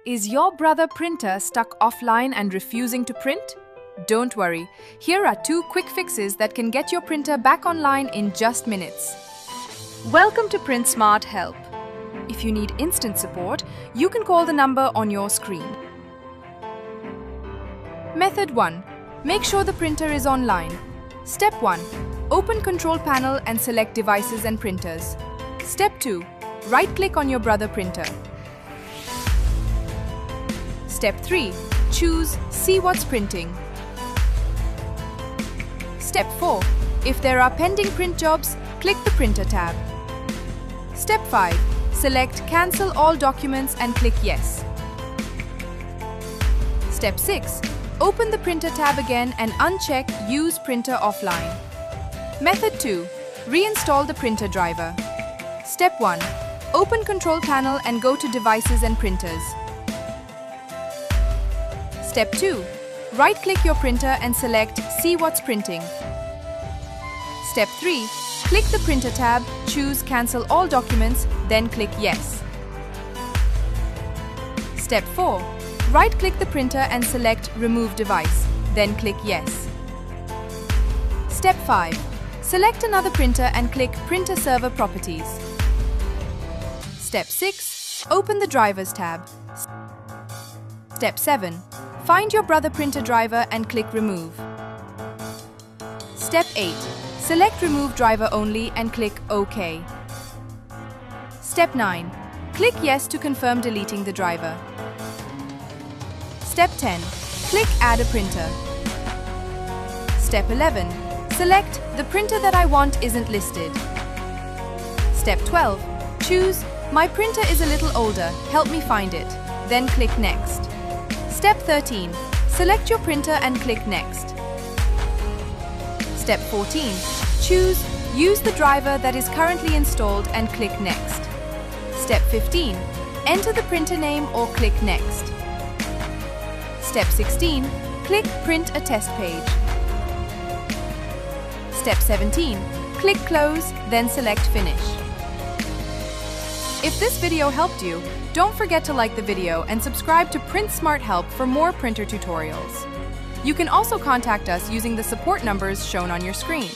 Is your brother printer stuck offline and refusing to print? Don't worry, here are 2 quick fixes that can get your printer back online in just minutes. Welcome to Print Smart Help. If you need instant support, you can call the number on your screen. Method 1. Make sure the printer is online. Step 1. Open Control Panel and select Devices and Printers. Step 2. Right-click on your brother printer. Step 3. Choose See What's Printing. Step 4. If there are pending print jobs, click the Printer tab. Step 5. Select Cancel All Documents and click Yes. Step 6. Open the Printer tab again and uncheck Use Printer Offline. Method 2. Reinstall the printer driver. Step 1. Open Control Panel and go to Devices and Printers. Step 2. Right-click your printer and select See What's Printing. Step 3. Click the Printer tab, choose Cancel All Documents, then click Yes. Step 4. Right-click the printer and select Remove Device, then click Yes. Step 5. Select another printer and click Printer Server Properties. Step 6. Open the Drivers tab. Step 7. Find your brother printer driver and click Remove. Step 8. Select Remove Driver Only and click OK. Step 9. Click Yes to confirm deleting the driver. Step 10. Click Add a printer. Step 11. Select The printer that I want isn't listed. Step 12. Choose My printer is a little older, help me find it. Then click Next. Step 13. Select your printer and click Next. Step 14. Choose Use the driver that is currently installed and click Next. Step 15. Enter the printer name or click Next. Step 16. Click Print a test page. Step 17. Click Close, then select Finish. If this video helped you, don't forget to like the video and subscribe to Print Smart Help for more printer tutorials. You can also contact us using the support numbers shown on your screen.